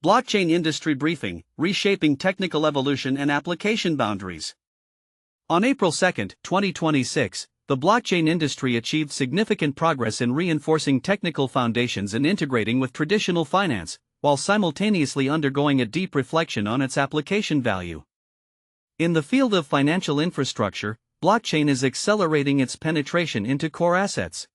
Blockchain Industry Briefing, Reshaping Technical Evolution and Application Boundaries. On April 2, 2026, the blockchain industry achieved significant progress in reinforcing technical foundations and integrating with traditional finance, while simultaneously undergoing a deep reflection on its application value. In the field of financial infrastructure, blockchain is accelerating its penetration into core assets.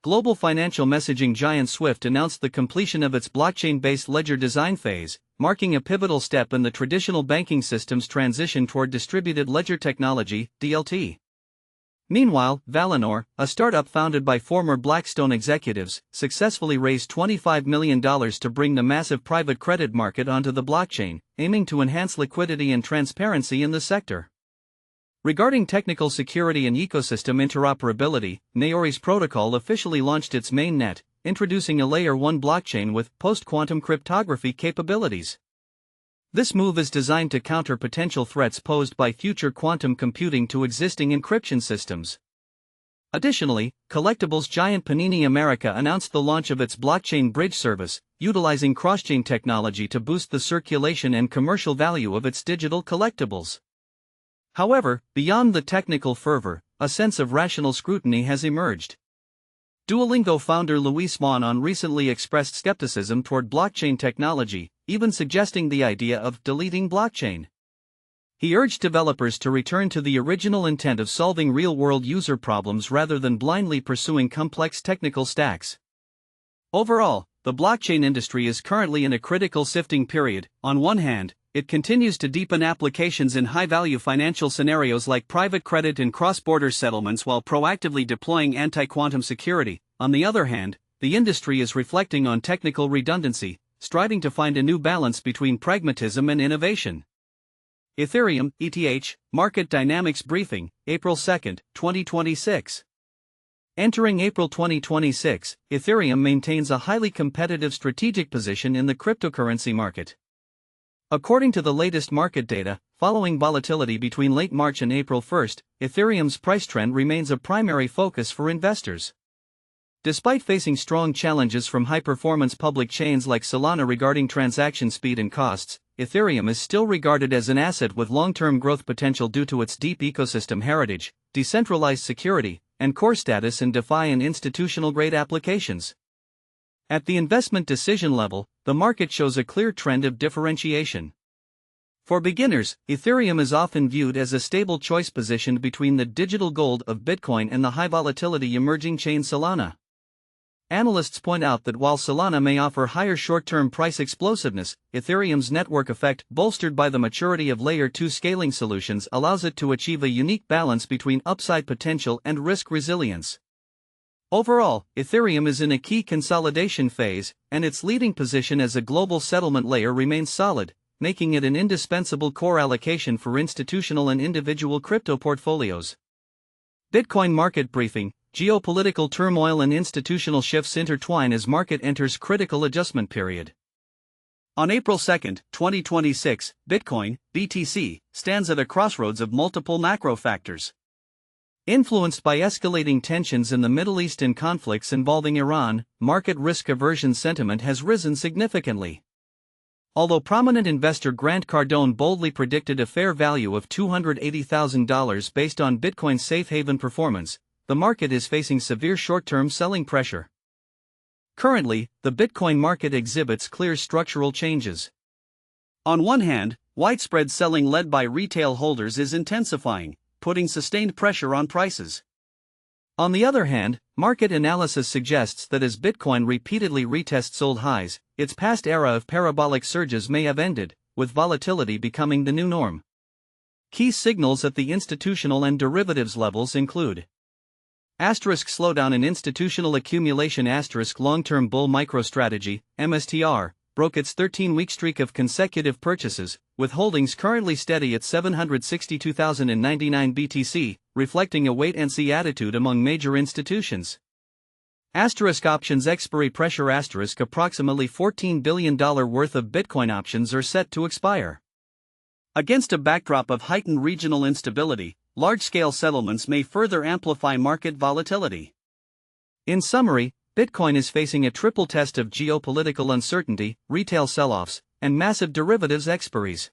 Global financial messaging giant SWIFT announced the completion of its blockchain-based ledger design phase, marking a pivotal step in the traditional banking system's transition toward distributed ledger technology, DLT. Meanwhile, Valinor, a startup founded by former Blackstone executives, successfully raised $25 million to bring the massive private credit market onto the blockchain, aiming to enhance liquidity and transparency in the sector. Regarding technical security and ecosystem interoperability, Naori's protocol officially launched its mainnet, introducing a Layer 1 blockchain with post-quantum cryptography capabilities. This move is designed to counter potential threats posed by future quantum computing to existing encryption systems. Additionally, collectibles giant Panini America announced the launch of its blockchain bridge service, utilizing cross-chain technology to boost the circulation and commercial value of its digital collectibles. However, beyond the technical fervor, a sense of rational scrutiny has emerged. Duolingo founder Luis Mon recently expressed skepticism toward blockchain technology, even suggesting the idea of deleting blockchain. He urged developers to return to the original intent of solving real-world user problems rather than blindly pursuing complex technical stacks. Overall, the blockchain industry is currently in a critical sifting period. On one hand, it continues to deepen applications in high-value financial scenarios like private credit and cross-border settlements while proactively deploying anti-quantum security. On the other hand, the industry is reflecting on technical redundancy, striving to find a new balance between pragmatism and innovation. Ethereum, ETH, Market Dynamics Briefing, April 2, 2026. Entering April 2026, Ethereum maintains a highly competitive strategic position in the cryptocurrency market. According to the latest market data, following volatility between late March and April 1, Ethereum's price trend remains a primary focus for investors. Despite facing strong challenges from high-performance public chains like Solana regarding transaction speed and costs, Ethereum is still regarded as an asset with long-term growth potential due to its deep ecosystem heritage, decentralized security, and core status in DeFi and institutional-grade applications. At the investment decision level, the market shows a clear trend of differentiation. For beginners, Ethereum is often viewed as a stable choice positioned between the digital gold of Bitcoin and the high-volatility emerging chain Solana. Analysts point out that while Solana may offer higher short-term price explosiveness, Ethereum's network effect, bolstered by the maturity of Layer 2 scaling solutions, allows it to achieve a unique balance between upside potential and risk resilience. Overall, Ethereum is in a key consolidation phase, and its leading position as a global settlement layer remains solid, making it an indispensable core allocation for institutional and individual crypto portfolios. Bitcoin Market Briefing, Geopolitical turmoil and institutional shifts intertwine as market enters critical adjustment period. On April 2, 2026, Bitcoin, BTC, stands at a crossroads of multiple macro factors. Influenced by escalating tensions in the Middle East and conflicts involving Iran, market risk aversion sentiment has risen significantly. Although prominent investor Grant Cardone boldly predicted a fair value of $280,000 based on Bitcoin's safe haven performance, the market is facing severe short-term selling pressure. Currently, the Bitcoin market exhibits clear structural changes. On one hand, widespread selling led by retail holders is intensifying, putting sustained pressure on prices. On the other hand, market analysis suggests that as Bitcoin repeatedly retests old highs, its past era of parabolic surges may have ended, with volatility becoming the new norm. Key signals at the institutional and derivatives levels include slowdown in institutional accumulation. Long-term bull MicroStrategy, MSTR, broke its 13-week streak of consecutive purchases, with holdings currently steady at 762,099 BTC, reflecting a wait-and-see attitude among major institutions. Options expiry pressure. Approximately $14 billion worth of Bitcoin options are set to expire. Against a backdrop of heightened regional instability, large-scale settlements may further amplify market volatility. In summary, Bitcoin is facing a triple test of geopolitical uncertainty, retail sell-offs, and massive derivatives expiries.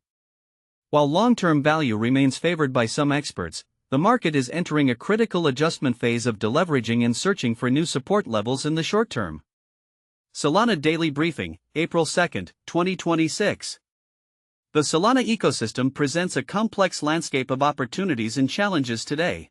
While long-term value remains favored by some experts, the market is entering a critical adjustment phase of deleveraging and searching for new support levels in the short term. Solana Daily Briefing, April 2, 2026. The Solana ecosystem presents a complex landscape of opportunities and challenges today.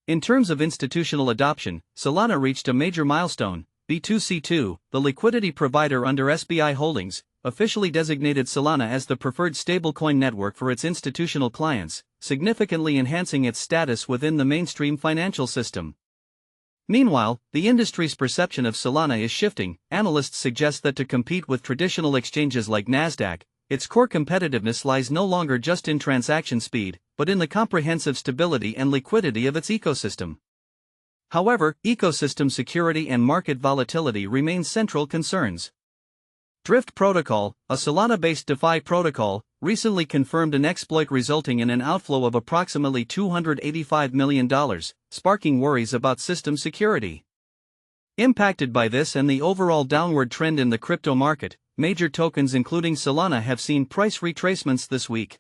In terms of institutional adoption, Solana reached a major milestone. B2C2, the liquidity provider under SBI Holdings, officially designated Solana as the preferred stablecoin network for its institutional clients, significantly enhancing its status within the mainstream financial system. Meanwhile, the industry's perception of Solana is shifting. Analysts suggest that to compete with traditional exchanges like Nasdaq, its core competitiveness lies no longer just in transaction speed, but in the comprehensive stability and liquidity of its ecosystem. However, ecosystem security and market volatility remain central concerns. Drift Protocol, a Solana-based DeFi protocol, recently confirmed an exploit resulting in an outflow of approximately $285 million, sparking worries about system security. Impacted by this and the overall downward trend in the crypto market, major tokens including Solana have seen price retracements this week.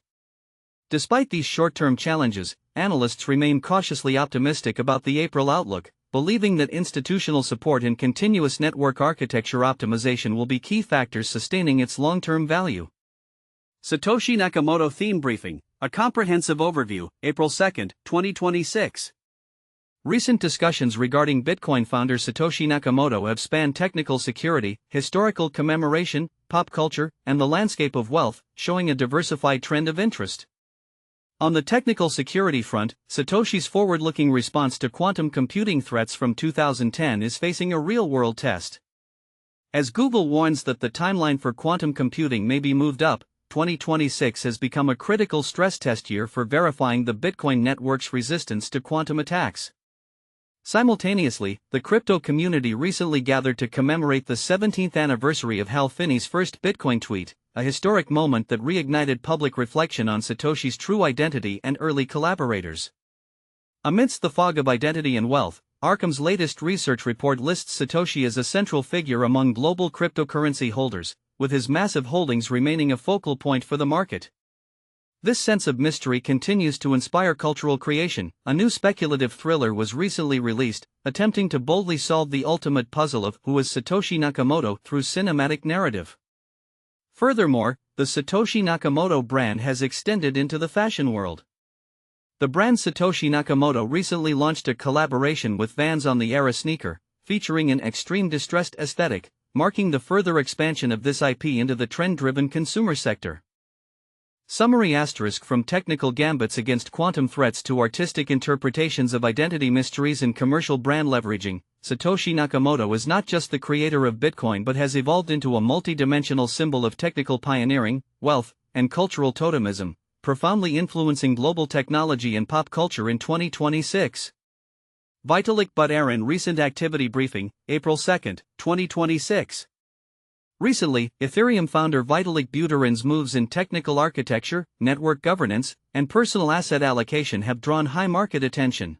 Despite these short-term challenges, analysts remain cautiously optimistic about the April outlook, believing that institutional support and continuous network architecture optimization will be key factors sustaining its long-term value. Satoshi Nakamoto Theme Briefing, a comprehensive overview, April 2, 2026. Recent discussions regarding Bitcoin founder Satoshi Nakamoto have spanned technical security, historical commemoration, pop culture, and the landscape of wealth, showing a diversified trend of interest. On the technical security front, Satoshi's forward-looking response to quantum computing threats from 2010 is facing a real-world test. As Google warns that the timeline for quantum computing may be moved up, 2026 has become a critical stress test year for verifying the Bitcoin network's resistance to quantum attacks. Simultaneously, the crypto community recently gathered to commemorate the 17th anniversary of Hal Finney's first Bitcoin tweet, a historic moment that reignited public reflection on Satoshi's true identity and early collaborators. Amidst the fog of identity and wealth, Arkham's latest research report lists Satoshi as a central figure among global cryptocurrency holders, with his massive holdings remaining a focal point for the market. This sense of mystery continues to inspire cultural creation. A new speculative thriller was recently released, attempting to boldly solve the ultimate puzzle of who is Satoshi Nakamoto through cinematic narrative. Furthermore, the Satoshi Nakamoto brand has extended into the fashion world. The brand Satoshi Nakamoto recently launched a collaboration with Vans on the Era sneaker, featuring an extreme distressed aesthetic, marking the further expansion of this IP into the trend-driven consumer sector. Summary asterisk from technical gambits against quantum threats to artistic interpretations of identity mysteries and commercial brand leveraging, Satoshi Nakamoto is not just the creator of Bitcoin but has evolved into a multi-dimensional symbol of technical pioneering, wealth, and cultural totemism, profoundly influencing global technology and pop culture in 2026. Vitalik Buterin Recent Activity Briefing, April 2, 2026. Recently, Ethereum founder Vitalik Buterin's moves in technical architecture, network governance, and personal asset allocation have drawn high market attention.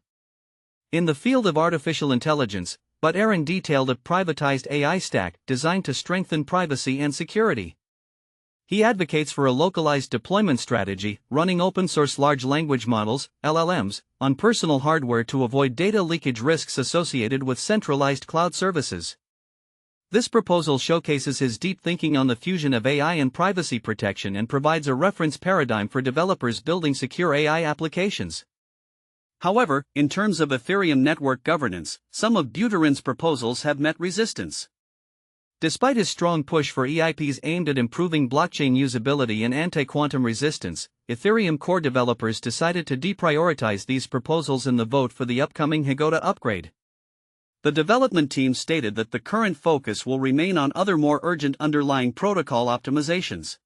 In the field of artificial intelligence, Buterin detailed a privatized AI stack designed to strengthen privacy and security. He advocates for a localized deployment strategy, running open-source large language models, LLMs, on personal hardware to avoid data leakage risks associated with centralized cloud services. This proposal showcases his deep thinking on the fusion of AI and privacy protection and provides a reference paradigm for developers building secure AI applications. However, in terms of Ethereum network governance, some of Buterin's proposals have met resistance. Despite his strong push for EIPs aimed at improving blockchain usability and anti-quantum resistance, Ethereum core developers decided to deprioritize these proposals in the vote for the upcoming Hegota upgrade. The development team stated that the current focus will remain on other more urgent underlying protocol optimizations.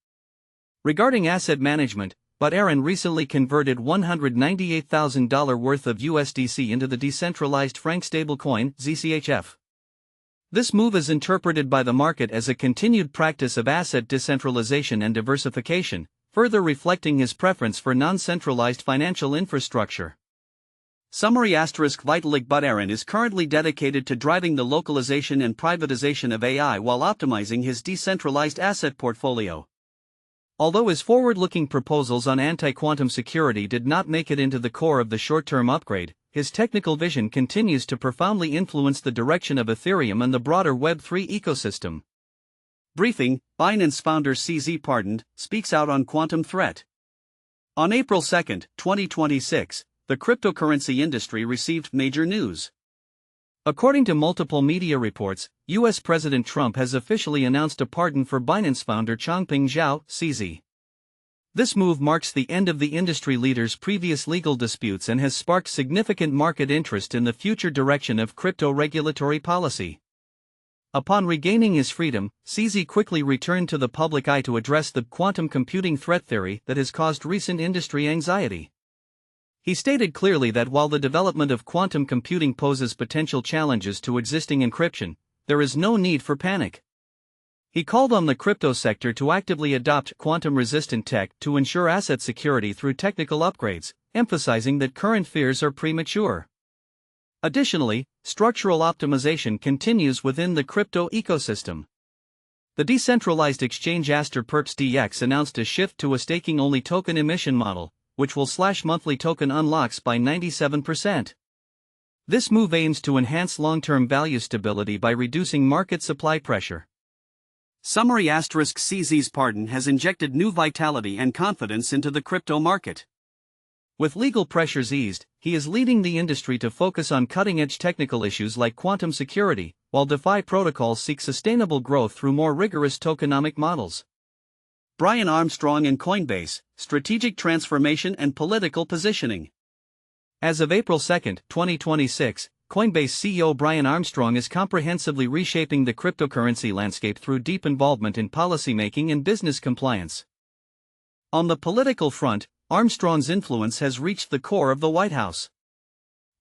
Regarding asset management, Buterin recently converted $198,000 worth of USDC into the decentralized franc stablecoin, ZCHF. This move is interpreted by the market as a continued practice of asset decentralization and diversification, further reflecting his preference for non-centralized financial infrastructure. Summary Vitalik Buterin is currently dedicated to driving the localization and privatization of AI while optimizing his decentralized asset portfolio. Although his forward-looking proposals on anti-quantum security did not make it into the core of the short-term upgrade, his technical vision continues to profoundly influence the direction of Ethereum and the broader Web3 ecosystem. Briefing: Binance founder CZ pardoned, speaks out on quantum threat. On April 2, 2026, the cryptocurrency industry received major news. According to multiple media reports, U.S. President Trump has officially announced a pardon for Binance founder Changpeng Zhao, CZ. This move marks the end of the industry leader's previous legal disputes and has sparked significant market interest in the future direction of crypto regulatory policy. Upon regaining his freedom, CZ quickly returned to the public eye to address the quantum computing threat theory that has caused recent industry anxiety. He stated clearly that while the development of quantum computing poses potential challenges to existing encryption, there is no need for panic. He called on the crypto sector to actively adopt quantum-resistant tech to ensure asset security through technical upgrades, emphasizing that current fears are premature. Additionally, structural optimization continues within the crypto ecosystem. The decentralized exchange Aster Perps DX announced a shift to a staking-only token emission model, which will slash monthly token unlocks by 97%. This move aims to enhance long-term value stability by reducing market supply pressure. Summary: CZ's pardon has injected new vitality and confidence into the crypto market. With legal pressures eased, he is leading the industry to focus on cutting-edge technical issues like quantum security, while DeFi protocols seek sustainable growth through more rigorous tokenomic models. Brian Armstrong and Coinbase: Strategic Transformation and Political Positioning. As of April 2, 2026, Coinbase CEO Brian Armstrong is comprehensively reshaping the cryptocurrency landscape through deep involvement in policymaking and business compliance. On the political front, Armstrong's influence has reached the core of the White House.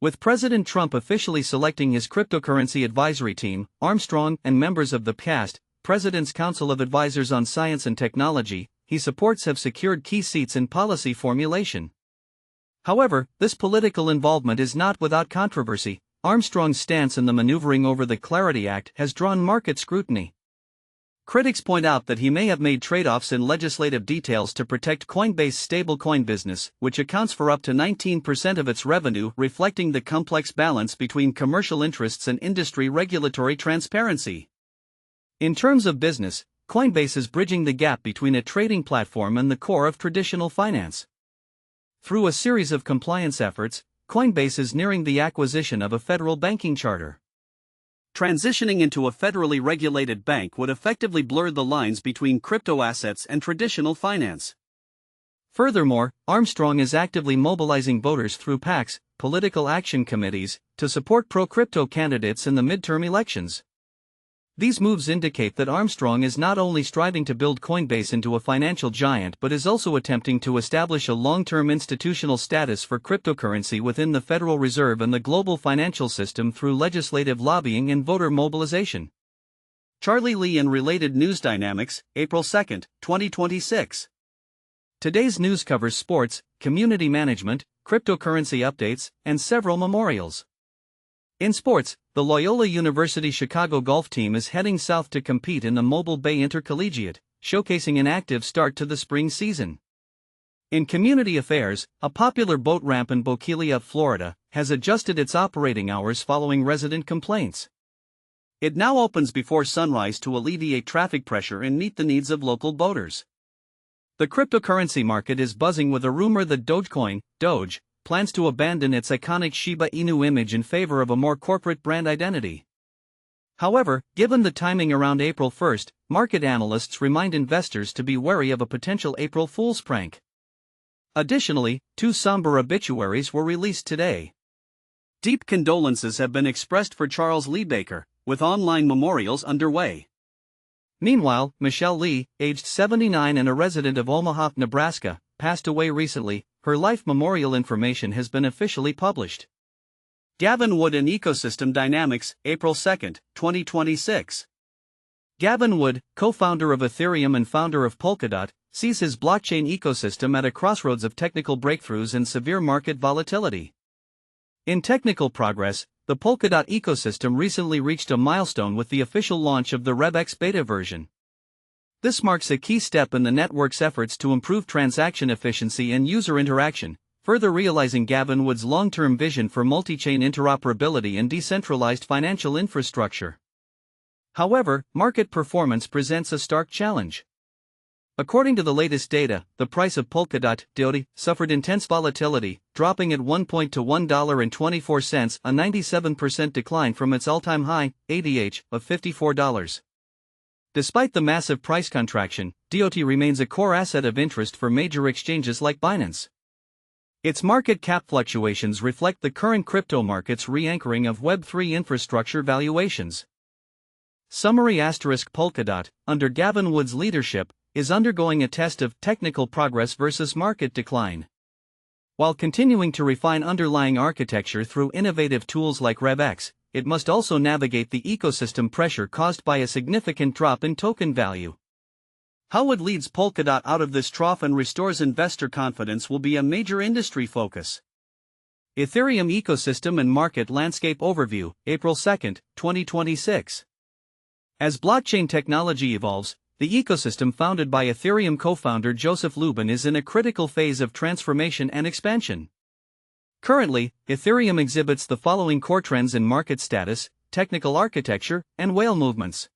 With President Trump officially selecting his cryptocurrency advisory team, Armstrong and members of the PCAST, President's Council of Advisors on Science and Technology, he supports have secured key seats in policy formulation. However, this political involvement is not without controversy. Armstrong's stance in the maneuvering over the Clarity Act has drawn market scrutiny. Critics point out that he may have made trade-offs in legislative details to protect Coinbase's stablecoin business, which accounts for up to 19% of its revenue, reflecting the complex balance between commercial interests and industry regulatory transparency. In terms of business, Coinbase is bridging the gap between a trading platform and the core of traditional finance. Through a series of compliance efforts, Coinbase is nearing the acquisition of a federal banking charter. Transitioning into a federally regulated bank would effectively blur the lines between crypto assets and traditional finance. Furthermore, Armstrong is actively mobilizing voters through PACs, political action committees, to support pro-crypto candidates in the midterm elections. These moves indicate that Armstrong is not only striving to build Coinbase into a financial giant but is also attempting to establish a long-term institutional status for cryptocurrency within the Federal Reserve and the global financial system through legislative lobbying and voter mobilization. Charlie Lee and related news dynamics, April 2, 2026. Today's news covers sports, community management, cryptocurrency updates, and several memorials. In sports, the Loyola University Chicago golf team is heading south to compete in the Mobile Bay Intercollegiate, showcasing an active start to the spring season. In community affairs, a popular boat ramp in Bokeelia, Florida, has adjusted its operating hours following resident complaints. It now opens before sunrise to alleviate traffic pressure and meet the needs of local boaters. The cryptocurrency market is buzzing with a rumor that Dogecoin, Doge, plans to abandon its iconic Shiba Inu image in favor of a more corporate brand identity. However, given the timing around April 1, market analysts remind investors to be wary of a potential April Fool's prank. Additionally, 2 somber obituaries were released today. Deep condolences have been expressed for Charles Lee Baker, with online memorials underway. Meanwhile, Michelle Lee, aged 79 and a resident of Omaha, Nebraska, passed away recently. Her life memorial information has been officially published. Gavin Wood and Ecosystem Dynamics, April 2, 2026. Gavin Wood, co-founder of Ethereum and founder of Polkadot, sees his blockchain ecosystem at a crossroads of technical breakthroughs and severe market volatility. In technical progress, the Polkadot ecosystem recently reached a milestone with the official launch of the RevX beta version. This marks a key step in the network's efforts to improve transaction efficiency and user interaction, further realizing Gavin Wood's long-term vision for multi-chain interoperability and decentralized financial infrastructure. However, market performance presents a stark challenge. According to the latest data, the price of Polkadot DOT suffered intense volatility, dropping at one point to $1.24, a 97% decline from its all-time high, ADH, of $54. Despite the massive price contraction, DOT remains a core asset of interest for major exchanges like Binance. Its market cap fluctuations reflect the current crypto market's re-anchoring of Web3 infrastructure valuations. Summary ** Polkadot, under Gavin Wood's leadership, is undergoing a test of technical progress versus market decline. While continuing to refine underlying architecture through innovative tools like RevX, it must also navigate the ecosystem pressure caused by a significant drop in token value. How Wood leads Polkadot out of this trough and restores investor confidence will be a major industry focus. Ethereum Ecosystem and Market Landscape Overview, April 2, 2026. As blockchain technology evolves, the ecosystem founded by Ethereum co-founder Joseph Lubin is in a critical phase of transformation and expansion. Currently, Ethereum exhibits the following core trends in market status, technical architecture, and whale movements.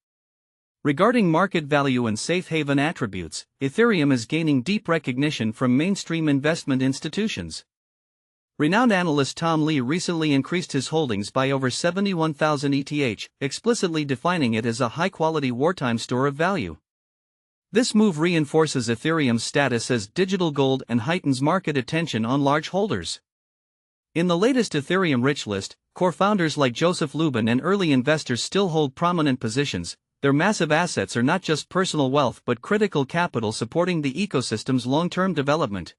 Regarding market value and safe haven attributes, Ethereum is gaining deep recognition from mainstream investment institutions. Renowned analyst Tom Lee recently increased his holdings by over 71,000 ETH, explicitly defining it as a high-quality wartime store of value. This move reinforces Ethereum's status as digital gold and heightens market attention on large holders. In the latest Ethereum Rich List, core founders like Joseph Lubin and early investors still hold prominent positions. Their massive assets are not just personal wealth but critical capital supporting the ecosystem's long-term development.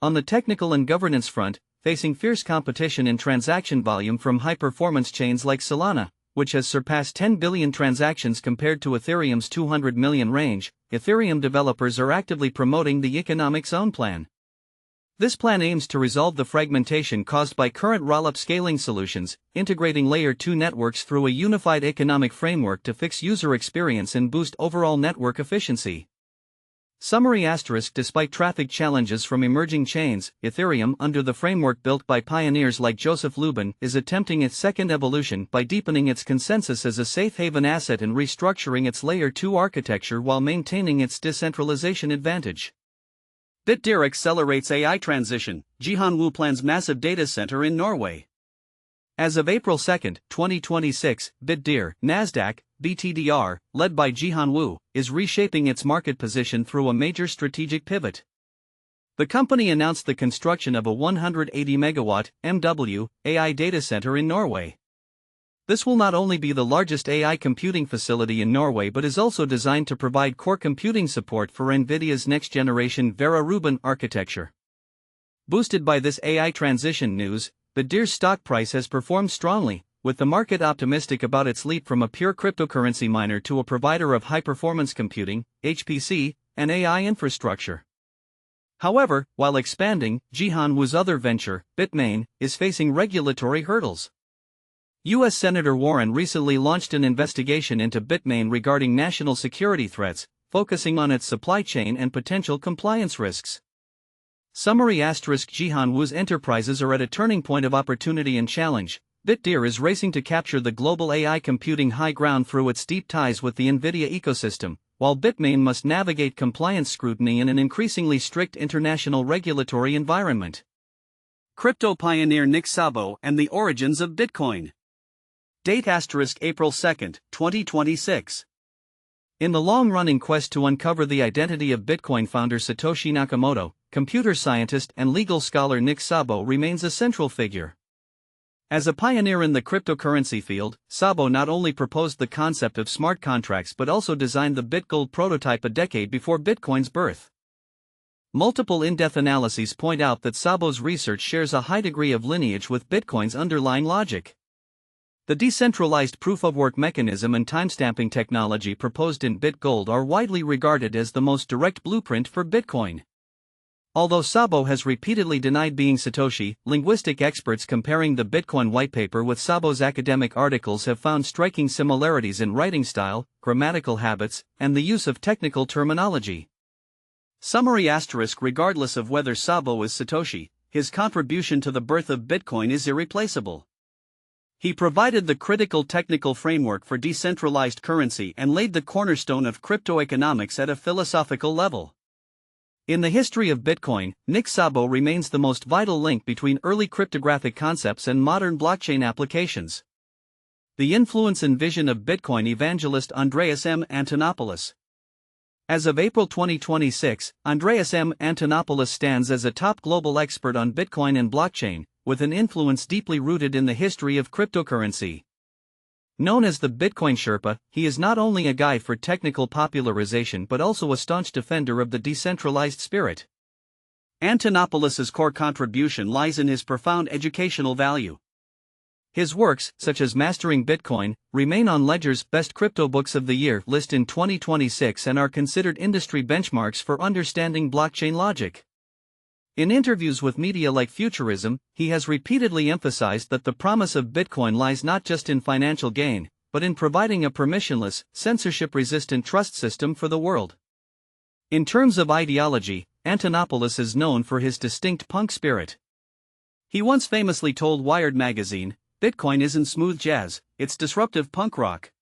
On the technical and governance front, facing fierce competition in transaction volume from high-performance chains like Solana, which has surpassed 10 billion transactions compared to Ethereum's 200 million range, Ethereum developers are actively promoting the Economic Zone plan. This plan aims to resolve the fragmentation caused by current rollup scaling solutions, integrating Layer 2 networks through a unified economic framework to fix user experience and boost overall network efficiency. Summary *: Despite traffic challenges from emerging chains, Ethereum, under the framework built by pioneers like Joseph Lubin, is attempting its second evolution by deepening its consensus as a safe haven asset and restructuring its Layer 2 architecture while maintaining its decentralization advantage. Bitdeer accelerates AI transition, Jihan Wu plans massive data center in Norway. As of April 2, 2026, Bitdeer, Nasdaq, BTDR, led by Jihan Wu, is reshaping its market position through a major strategic pivot. The company announced the construction of a 180-megawatt (MW) AI data center in Norway. This will not only be the largest AI computing facility in Norway but is also designed to provide core computing support for NVIDIA's next-generation Vera Rubin architecture. Boosted by this AI transition news, Bitdeer's stock price has performed strongly, with the market optimistic about its leap from a pure cryptocurrency miner to a provider of high-performance computing, HPC, and AI infrastructure. However, while expanding, Jihan Wu's other venture, Bitmain, is facing regulatory hurdles. U.S. Senator Warren recently launched an investigation into Bitmain regarding national security threats, focusing on its supply chain and potential compliance risks. Summary *: Jihan Wu's enterprises are at a turning point of opportunity and challenge. Bitdeer is racing to capture the global AI computing high ground through its deep ties with the NVIDIA ecosystem, while Bitmain must navigate compliance scrutiny in an increasingly strict international regulatory environment. Crypto pioneer Nick Szabo and the origins of Bitcoin. Date * April 2, 2026. In the long-running quest to uncover the identity of Bitcoin founder Satoshi Nakamoto, computer scientist and legal scholar Nick Szabo remains a central figure. As a pioneer in the cryptocurrency field, Szabo not only proposed the concept of smart contracts but also designed the BitGold prototype a decade before Bitcoin's birth. Multiple in-depth analyses point out that Szabo's research shares a high degree of lineage with Bitcoin's underlying logic. The decentralized proof-of-work mechanism and timestamping technology proposed in BitGold are widely regarded as the most direct blueprint for Bitcoin. Although Szabo has repeatedly denied being Satoshi, linguistic experts comparing the Bitcoin whitepaper with Szabo's academic articles have found striking similarities in writing style, grammatical habits, and the use of technical terminology. Summary asterisk regardless of whether Szabo is Satoshi, his contribution to the birth of Bitcoin is irreplaceable. He provided the critical technical framework for decentralized currency and laid the cornerstone of crypto economics at a philosophical level. In the history of Bitcoin, Nick Szabo remains the most vital link between early cryptographic concepts and modern blockchain applications. The influence and vision of Bitcoin evangelist Andreas M. Antonopoulos. As of April 2026, Andreas M. Antonopoulos stands as a top global expert on Bitcoin and blockchain, with an influence deeply rooted in the history of cryptocurrency. Known as the Bitcoin Sherpa, he is not only a guide for technical popularization but also a staunch defender of the decentralized spirit. Antonopoulos's core contribution lies in his profound educational value. His works, such as Mastering Bitcoin, remain on Ledger's Best Crypto Books of the Year list in 2026 and are considered industry benchmarks for understanding blockchain logic. In interviews with media like Futurism, he has repeatedly emphasized that the promise of Bitcoin lies not just in financial gain, but in providing a permissionless, censorship-resistant trust system for the world. In terms of ideology, Antonopoulos is known for his distinct punk spirit. He once famously told Wired magazine, "Bitcoin isn't smooth jazz, it's disruptive punk rock."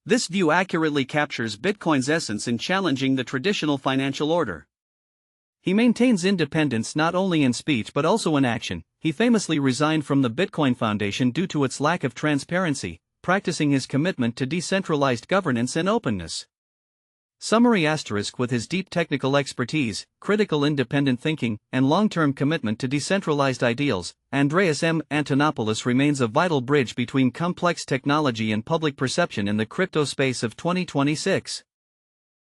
This view accurately captures Bitcoin's essence in challenging the traditional financial order. He maintains independence not only in speech but also in action. He famously resigned from the Bitcoin Foundation due to its lack of transparency, practicing his commitment to decentralized governance and openness. Summary asterisk with his deep technical expertise, critical independent thinking, and long-term commitment to decentralized ideals, Andreas M. Antonopoulos remains a vital bridge between complex technology and public perception in the crypto space of 2026.